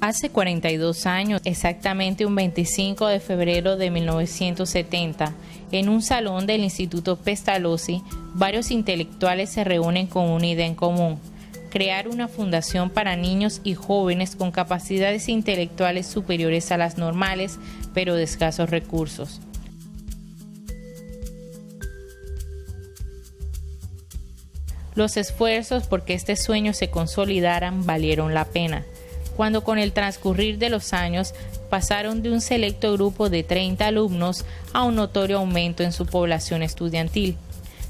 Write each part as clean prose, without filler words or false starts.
Hace 42 años, exactamente un 25 de febrero de 1970, en un salón del Instituto Pestalozzi, varios intelectuales se reúnen con una idea en común: crear una fundación para niños y jóvenes con capacidades intelectuales superiores a las normales, pero de escasos recursos. Los esfuerzos por que este sueño se consolidaran valieron la pena, cuando con el transcurrir de los años pasaron de un selecto grupo de 30 alumnos a un notorio aumento en su población estudiantil.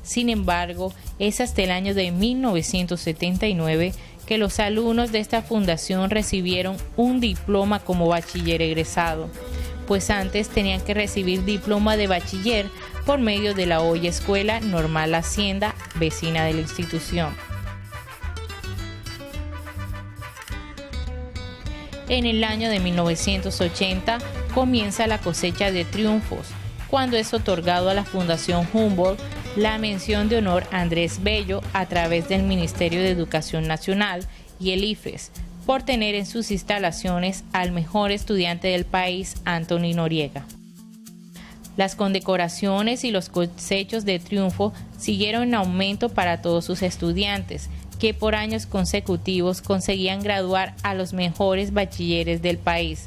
Sin embargo, es hasta el año de 1979 que los alumnos de esta fundación recibieron un diploma como bachiller egresado, pues antes tenían que recibir diploma de bachiller por medio de la hoy Escuela Normal Hacienda, vecina de la institución. En el año de 1980 comienza la cosecha de triunfos, cuando es otorgado a la Fundación Humboldt la mención de honor a Andrés Bello a través del Ministerio de Educación Nacional y el IFES, por tener en sus instalaciones al mejor estudiante del país, Anthony Noriega. Las condecoraciones y los cosechos de triunfo siguieron en aumento para todos sus estudiantes, que por años consecutivos conseguían graduar a los mejores bachilleres del país,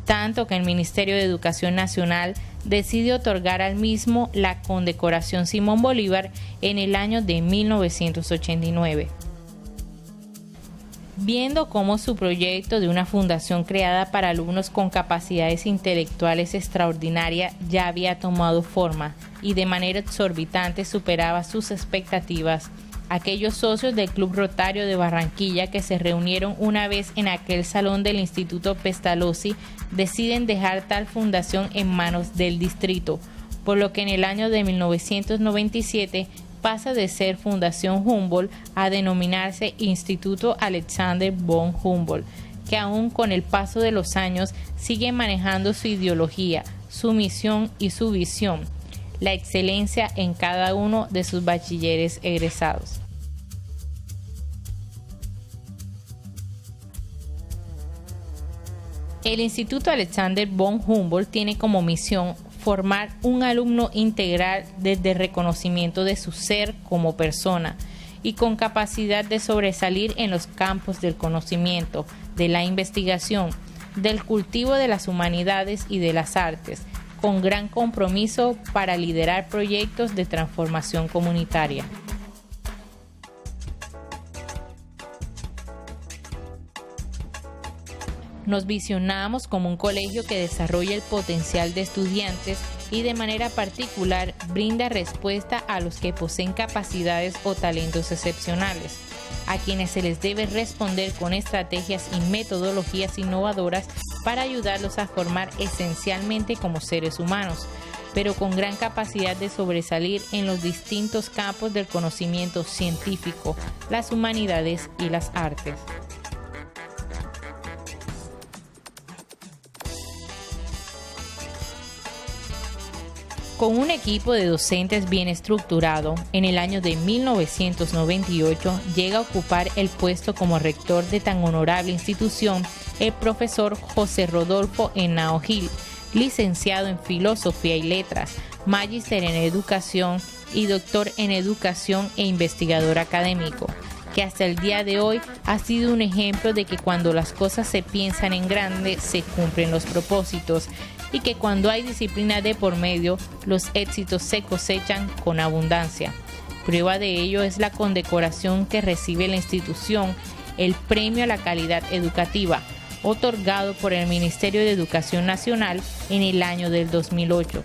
tanto que el Ministerio de Educación Nacional decide otorgar al mismo la condecoración Simón Bolívar en el año de 1989. Viendo cómo su proyecto de una fundación creada para alumnos con capacidades intelectuales extraordinarias ya había tomado forma y de manera exorbitante superaba sus expectativas, aquellos socios del Club Rotario de Barranquilla que se reunieron una vez en aquel salón del Instituto Pestalozzi deciden dejar tal fundación en manos del distrito, por lo que en el año de 1997 pasa de ser Fundación Humboldt a denominarse Instituto Alexander von Humboldt, que aún con el paso de los años sigue manejando su ideología, su misión y su visión: la excelencia en cada uno de sus bachilleres egresados. El Instituto Alexander von Humboldt tiene como misión formar un alumno integral desde el reconocimiento de su ser como persona y con capacidad de sobresalir en los campos del conocimiento, de la investigación, del cultivo de las humanidades y de las artes, con gran compromiso para liderar proyectos de transformación comunitaria. Nos visionamos como un colegio que desarrolla el potencial de estudiantes y de manera particular brinda respuesta a los que poseen capacidades o talentos excepcionales, a quienes se les debe responder con estrategias y metodologías innovadoras para ayudarlos a formar esencialmente como seres humanos, pero con gran capacidad de sobresalir en los distintos campos del conocimiento científico, las humanidades y las artes. Con un equipo de docentes bien estructurado, en el año de 1998 llega a ocupar el puesto como rector de tan honorable institución el profesor José Rodolfo Henao Gil, licenciado en Filosofía y Letras, magíster en Educación y doctor en Educación e investigador académico, que hasta el día de hoy ha sido un ejemplo de que cuando las cosas se piensan en grande, se cumplen los propósitos, y que cuando hay disciplina de por medio, los éxitos se cosechan con abundancia. Prueba de ello es la condecoración que recibe la institución, el Premio a la Calidad Educativa, otorgado por el Ministerio de Educación Nacional en el año del 2008,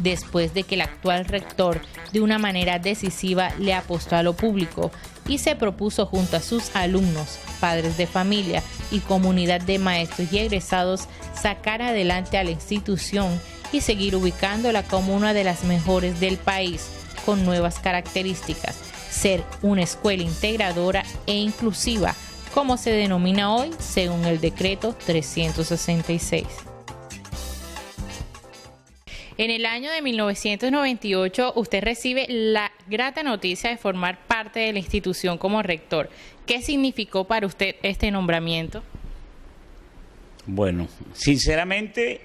después de que el actual rector de una manera decisiva le apostó a lo público y se propuso junto a sus alumnos, padres de familia y comunidad de maestros y egresados sacar adelante a la institución y seguir ubicándola como una de las mejores del país, con nuevas características: ser una escuela integradora e inclusiva, como se denomina hoy según el decreto 366. En el año de 1998, usted recibe la grata noticia de formar parte de la institución como rector. ¿Qué significó para usted este nombramiento? Bueno, sinceramente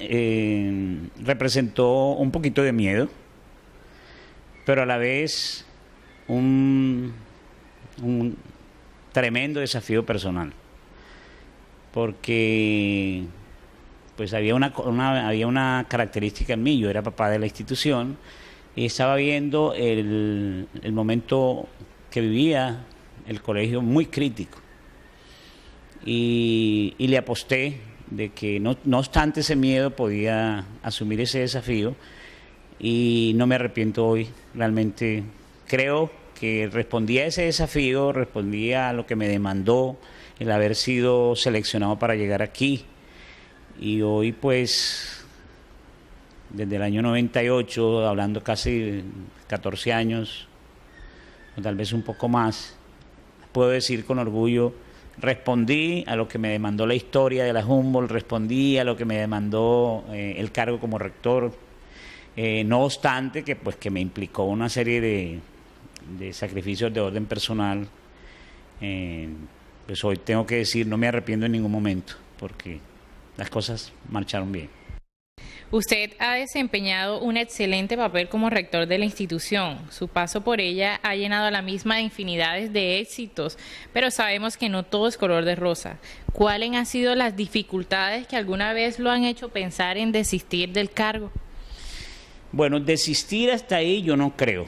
representó un poquito de miedo, pero a la vez un tremendo desafío personal, porque pues había una característica en mí. Yo era papá de la institución y estaba viendo el momento que vivía el colegio muy crítico, y le aposté de que no obstante ese miedo podía asumir ese desafío, y no me arrepiento hoy. Realmente creo que respondí a ese desafío, respondí a lo que me demandó el haber sido seleccionado para llegar aquí. Y hoy pues, desde el año 98, hablando casi 14 años, o tal vez un poco más, puedo decir con orgullo, respondí a lo que me demandó la historia de la Humboldt, respondí a lo que me demandó el cargo como rector, no obstante que me implicó una serie de sacrificios de orden personal. Pues hoy tengo que decir, no me arrepiento en ningún momento, porque las cosas marcharon bien. Usted ha desempeñado un excelente papel como rector de la institución. Su paso por ella ha llenado a la misma de infinidades de éxitos, pero sabemos que no todo es color de rosa. ¿Cuáles han sido las dificultades que alguna vez lo han hecho pensar en desistir del cargo? Bueno, desistir hasta ahí yo no creo.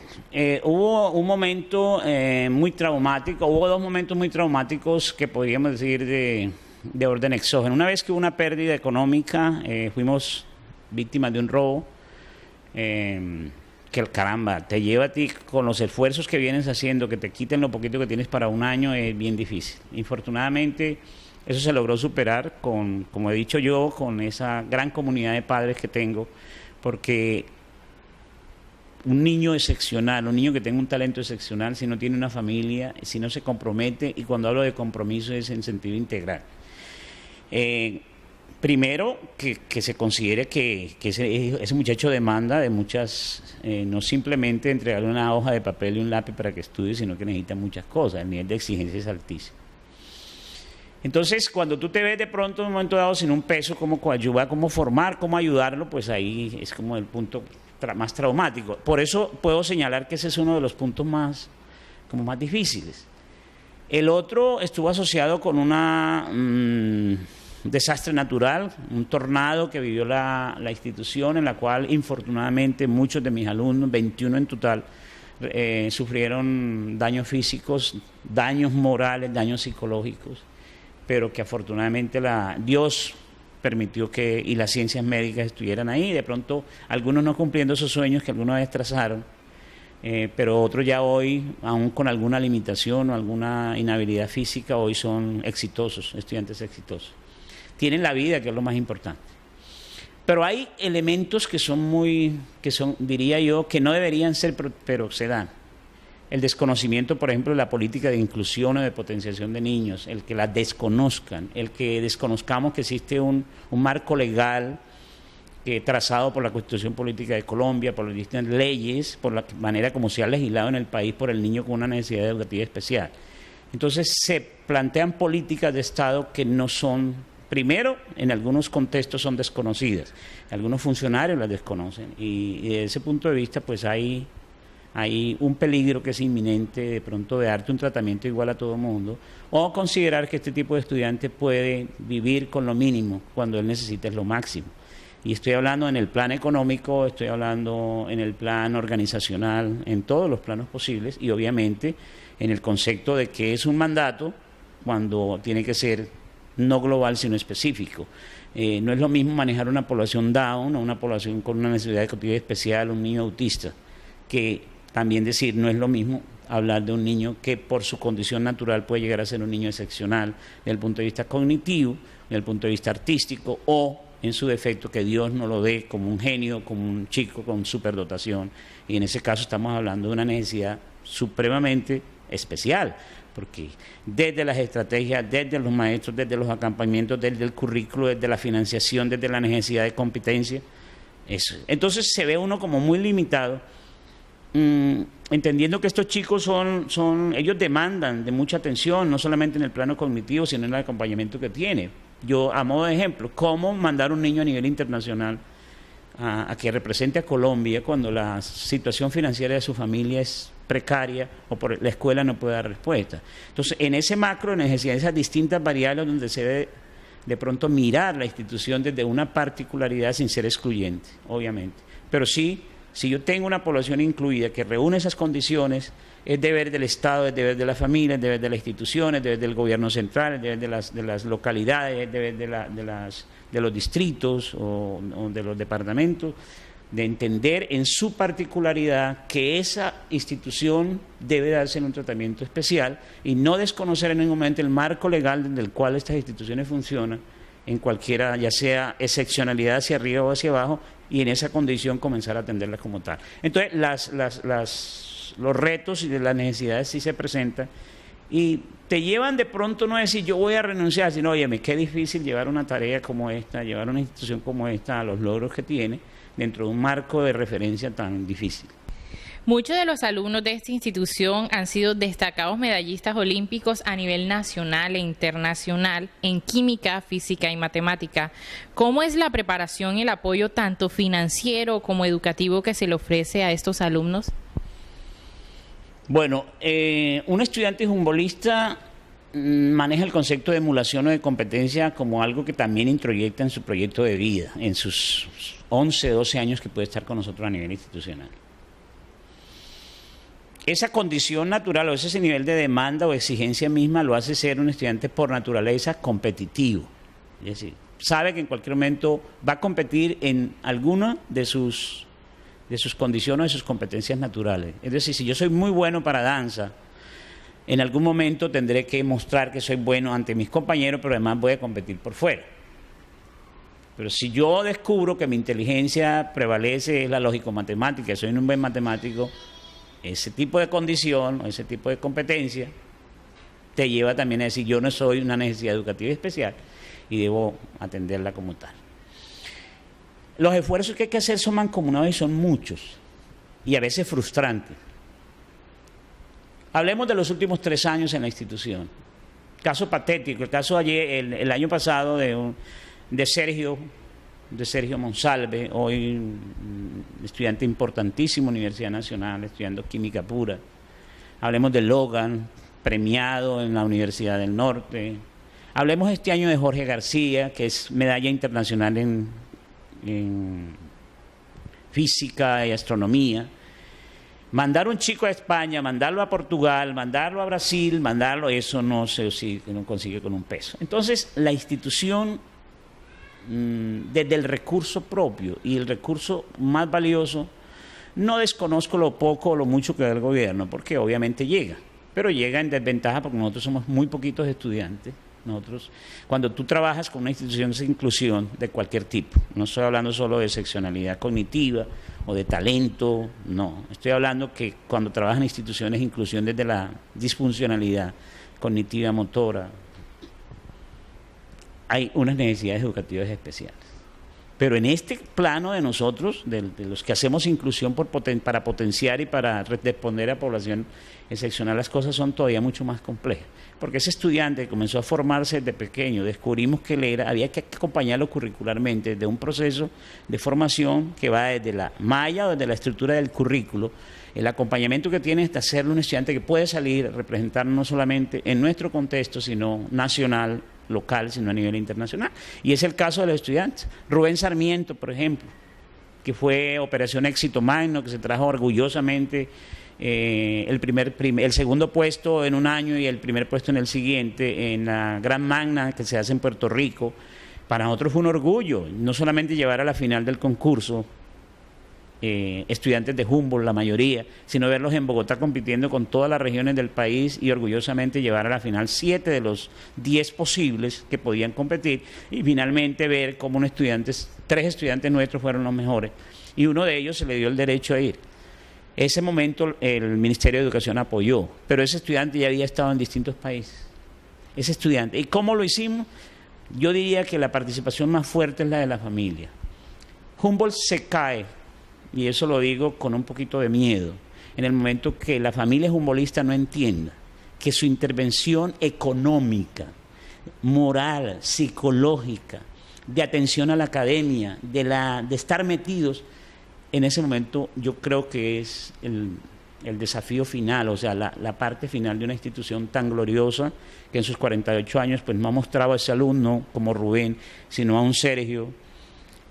Hubo un momento muy traumático, hubo dos momentos muy traumáticos que podríamos decir de orden exógeno. Una vez que hubo una pérdida económica, fuimos víctimas de un robo, que caramba, te lleva a ti con los esfuerzos que vienes haciendo, que te quiten lo poquito que tienes para un año, es bien difícil. Infortunadamente, eso se logró superar como he dicho yo, con esa gran comunidad de padres que tengo, porque un niño excepcional, un niño que tenga un talento excepcional, si no tiene una familia, si no se compromete, y cuando hablo de compromiso es en sentido integral. Primero, que se considere que ese muchacho demanda de muchas, no simplemente entregarle una hoja de papel y un lápiz para que estudie, sino que necesita muchas cosas. El nivel de exigencia es altísimo. Entonces, cuando tú te ves de pronto en un momento dado sin un peso, cómo coadyuvar, cómo formar, cómo ayudarlo, pues ahí es como el punto más traumático. Por eso puedo señalar que ese es uno de los puntos más difíciles. El otro estuvo asociado con un desastre natural, un tornado que vivió la institución, en la cual infortunadamente muchos de mis alumnos, 21 en total, sufrieron daños físicos, daños morales, daños psicológicos, pero que afortunadamente Dios permitió y las ciencias médicas estuvieran ahí. De pronto algunos no cumpliendo esos sueños que alguna vez trazaron, pero otros ya hoy, aún con alguna limitación o alguna inhabilidad física, hoy son exitosos, estudiantes exitosos. Tienen la vida, que es lo más importante. Pero hay elementos que son, diría yo, que no deberían ser, pero se dan. El desconocimiento, por ejemplo, de la política de inclusión o de potenciación de niños, el que la desconozcan, el que desconozcamos que existe un marco legal trazado por la Constitución Política de Colombia, por las distintas leyes, por la manera como se ha legislado en el país por el niño con una necesidad educativa especial. Entonces se plantean políticas de Estado que no son, primero, en algunos contextos son desconocidas, algunos funcionarios las desconocen, y desde ese punto de vista pues hay un peligro que es inminente de pronto de darte un tratamiento igual a todo el mundo, o considerar que este tipo de estudiante puede vivir con lo mínimo cuando él necesita lo máximo. Y estoy hablando en el plan económico, estoy hablando en el plan organizacional, en todos los planos posibles, y obviamente en el concepto de que es un mandato cuando tiene que ser no global sino específico. No es lo mismo manejar una población Down o una población con una necesidad educativa especial, un niño autista, que también decir no es lo mismo hablar de un niño que por su condición natural puede llegar a ser un niño excepcional desde el punto de vista cognitivo, desde el punto de vista artístico, o en su defecto que Dios no lo dé como un genio, como un chico con superdotación, y en ese caso estamos hablando de una necesidad supremamente especial, porque desde las estrategias, desde los maestros, desde los acompañamientos, desde el currículo, desde la financiación, desde la necesidad de competencia, eso. Entonces se ve uno como muy limitado, entendiendo que estos chicos ellos demandan de mucha atención, no solamente en el plano cognitivo, sino en el acompañamiento que tiene. Yo, a modo de ejemplo, cómo mandar un niño a nivel internacional a que represente a Colombia cuando la situación financiera de su familia es precaria o por la escuela no puede dar respuesta. Entonces, en ese macro necesidad, esas distintas variables donde se debe de pronto mirar la institución desde una particularidad sin ser excluyente, obviamente. Pero sí, si yo tengo una población incluida que reúne esas condiciones, es deber del Estado, es deber de la familia, es deber de las instituciones, es deber del gobierno central, es deber de las localidades, es deber de los distritos o de los departamentos, de entender en su particularidad que esa institución debe darse en un tratamiento especial y no desconocer en ningún momento el marco legal desde el cual estas instituciones funcionan, en cualquiera, ya sea excepcionalidad hacia arriba o hacia abajo, y en esa condición comenzar a atenderlas como tal. Entonces, los retos y las necesidades sí se presentan y te llevan de pronto no a decir yo voy a renunciar, sino óyeme, qué difícil llevar una tarea como esta, llevar una institución como esta a los logros que tiene dentro de un marco de referencia tan difícil. Muchos de los alumnos de esta institución han sido destacados medallistas olímpicos a nivel nacional e internacional en química, física y matemática. ¿Cómo es la preparación y el apoyo tanto financiero como educativo que se le ofrece a estos alumnos? Bueno, un estudiante jumbolista maneja el concepto de emulación o de competencia como algo que también introyecta en su proyecto de vida, en sus 11, 12 años que puede estar con nosotros a nivel institucional. Esa condición natural o ese nivel de demanda o exigencia misma lo hace ser un estudiante por naturaleza competitivo. Es decir, sabe que en cualquier momento va a competir en alguna de sus condiciones o de sus competencias naturales. Es decir, si yo soy muy bueno para danza, en algún momento tendré que mostrar que soy bueno ante mis compañeros, pero además voy a competir por fuera. Pero si yo descubro que mi inteligencia prevalece, es la lógico-matemática, soy un buen matemático, ese tipo de condición o ese tipo de competencia te lleva también a decir yo no soy una necesidad educativa especial y debo atenderla como tal. Los esfuerzos que hay que hacer son mancomunados y son muchos y a veces frustrantes. Hablemos de los últimos 3 años en la institución. Caso patético, el caso ayer, el año pasado de Sergio Monsalve, hoy estudiante importantísimo, Universidad Nacional, estudiando química pura. Hablemos de Logan, premiado en la Universidad del Norte. Hablemos este año de Jorge García, que es medalla internacional en física y astronomía. Mandar un chico a España, mandarlo a Portugal, mandarlo a Brasil, eso no se consigue con un peso. Entonces, la institución, desde el recurso propio y el recurso más valioso, no desconozco lo poco o lo mucho que da el gobierno, porque obviamente llega, pero llega en desventaja porque nosotros somos muy poquitos estudiantes. Cuando tú trabajas con una institución de inclusión de cualquier tipo, no estoy hablando solo de excepcionalidad cognitiva o de talento, no, estoy hablando que cuando trabajas en instituciones de inclusión desde la disfuncionalidad cognitiva, motora, hay unas necesidades educativas especiales. Pero en este plano de nosotros, de los que hacemos inclusión para potenciar y para responder a población excepcional, las cosas son todavía mucho más complejas. Porque ese estudiante que comenzó a formarse desde pequeño, descubrimos que había que acompañarlo curricularmente desde un proceso de formación que va desde la malla o desde la estructura del currículo, el acompañamiento que tiene hasta ser un estudiante que puede salir a representar no solamente en nuestro contexto, sino nacional, local, sino a nivel internacional. Y es el caso de los estudiantes. Rubén Sarmiento, por ejemplo, que fue Operación Éxito Magno, que se trajo orgullosamente el segundo puesto en un año y el primer puesto en el siguiente, en la Gran Magna que se hace en Puerto Rico. Para nosotros fue un orgullo, no solamente llevar a la final del concurso estudiantes de Humboldt, la mayoría, sino verlos en Bogotá compitiendo con todas las regiones del país y orgullosamente llevar a la final 7 de los 10 posibles que podían competir y finalmente ver cómo 3 estudiantes nuestros fueron los mejores y uno de ellos se le dio el derecho a ir. Ese momento el Ministerio de Educación apoyó, pero ese estudiante ya había estado en distintos países. Ese estudiante. ¿Y cómo lo hicimos? Yo diría que la participación más fuerte es la de la familia. Humboldt se cae, y eso lo digo con un poquito de miedo, en el momento que la familia humbolista no entienda que su intervención económica moral, psicológica, de atención a la academia, de estar metidos, en ese momento yo creo que es el desafío final, o sea, la parte final de una institución tan gloriosa que en sus 48 años pues no ha mostrado a ese alumno como Rubén, sino a un Sergio,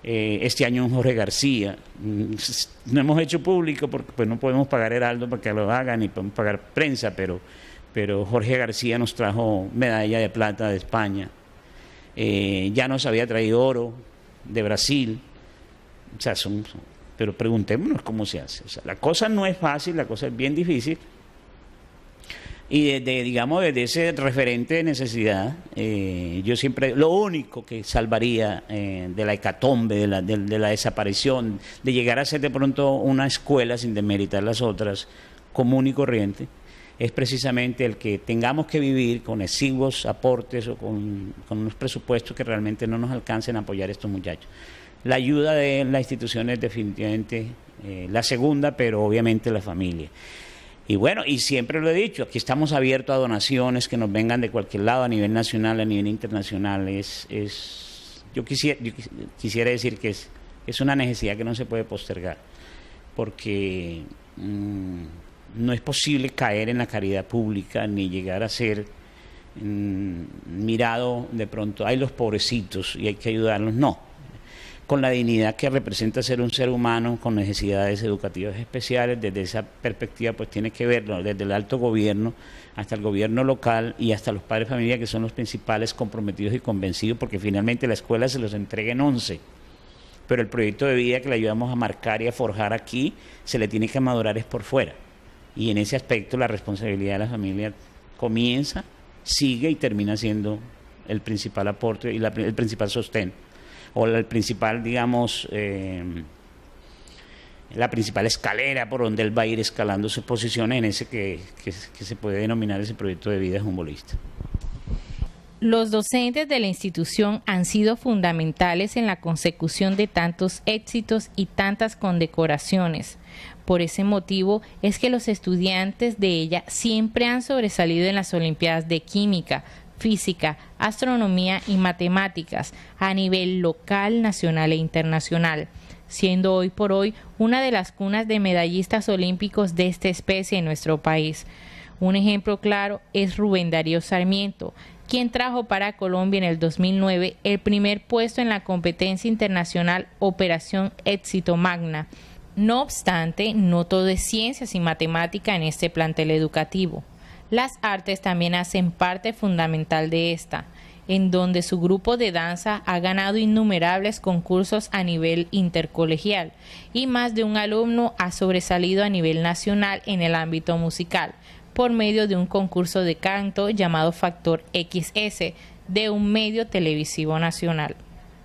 este año un Jorge García. No hemos hecho público porque pues no podemos pagar Heraldo para que lo hagan ni podemos pagar prensa, pero Jorge García nos trajo medalla de plata de España, ya nos había traído oro de Brasil, o sea, pero preguntémonos cómo se hace. O sea, la cosa no es fácil, la cosa es bien difícil. Y desde ese referente de necesidad, yo siempre, lo único que salvaría de la hecatombe, de la desaparición, de llegar a ser de pronto una escuela, sin demeritar las otras, común y corriente, es precisamente el que tengamos que vivir con exiguos aportes o con unos presupuestos que realmente no nos alcancen a apoyar a estos muchachos. La ayuda de la institución es definitivamente la segunda, pero obviamente la familia. Y bueno, y siempre lo he dicho, aquí estamos abiertos a donaciones que nos vengan de cualquier lado, a nivel nacional, a nivel internacional. Yo quisiera decir que es una necesidad que no se puede postergar, porque no es posible caer en la caridad pública ni llegar a ser mirado de pronto, hay los pobrecitos y hay que ayudarlos, no. Con la dignidad que representa ser un ser humano con necesidades educativas especiales, desde esa perspectiva pues tiene que verlo desde el alto gobierno hasta el gobierno local y hasta los padres de familia, que son los principales comprometidos y convencidos, porque finalmente la escuela se los entrega en 11, pero el proyecto de vida que le ayudamos a marcar y a forjar aquí se le tiene que madurar es por fuera, y en ese aspecto la responsabilidad de la familia comienza, sigue y termina siendo el principal aporte y el principal sostén, o el principal, digamos, la principal escalera por donde él va a ir escalando sus posiciones en ese que se puede denominar ese proyecto de vida humbolista. Los docentes de la institución han sido fundamentales en la consecución de tantos éxitos y tantas condecoraciones. Por ese motivo es que los estudiantes de ella siempre han sobresalido en las Olimpiadas de Química, Física, Astronomía y Matemáticas a nivel local, nacional e internacional, siendo hoy por hoy una de las cunas de medallistas olímpicos de esta especie en nuestro país. Un ejemplo claro es Rubén Darío Sarmiento, quien trajo para Colombia en el 2009 el primer puesto en la competencia internacional Operación Éxito Magna. No obstante, no todo es ciencias y matemática en este plantel educativo. Las artes también hacen parte fundamental de esta, en donde su grupo de danza ha ganado innumerables concursos a nivel intercolegial y más de un alumno ha sobresalido a nivel nacional en el ámbito musical por medio de un concurso de canto llamado Factor XS de un medio televisivo nacional.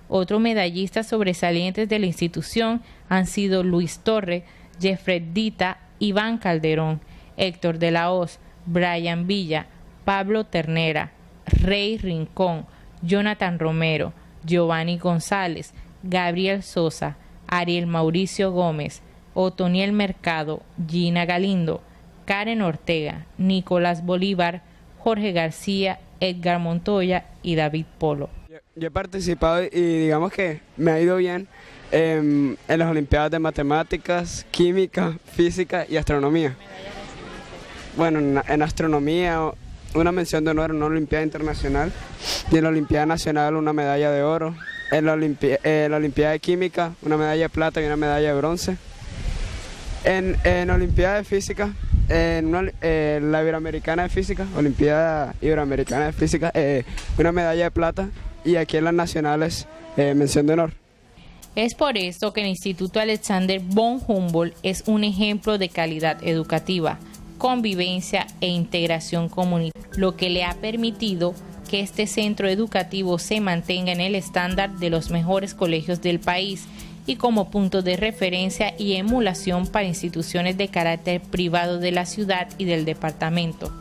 Otros medallistas sobresalientes de la institución han sido Luis Torre, Jeffrey Dita, Iván Calderón, Héctor de la Hoz, Brian Villa, Pablo Ternera, Rey Rincón, Jonathan Romero, Giovanni González, Gabriel Sosa, Ariel Mauricio Gómez, Otoniel Mercado, Gina Galindo, Karen Ortega, Nicolás Bolívar, Jorge García, Edgar Montoya y David Polo. Yo he participado y digamos que me ha ido bien en las Olimpiadas de Matemáticas, Química, Física y Astronomía. Bueno, en astronomía, una mención de honor en una Olimpiada Internacional y en la Olimpiada Nacional una medalla de oro. En la Olimpiada de Química, una medalla de plata y una medalla de bronce. En la Olimpiada de Física, la Iberoamericana de Física, Olimpiada Iberoamericana de Física, una medalla de plata, y aquí en las nacionales, mención de honor. Es por esto que el Instituto Alexander von Humboldt es un ejemplo de calidad educativa, convivencia e integración comunitaria, lo que le ha permitido que este centro educativo se mantenga en el estándar de los mejores colegios del país y como punto de referencia y emulación para instituciones de carácter privado de la ciudad y del departamento,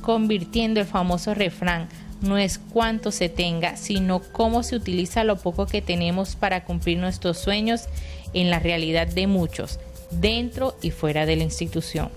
convirtiendo el famoso refrán "no es cuánto se tenga, sino cómo se utiliza lo poco que tenemos para cumplir nuestros sueños" en la realidad de muchos, dentro y fuera de la institución.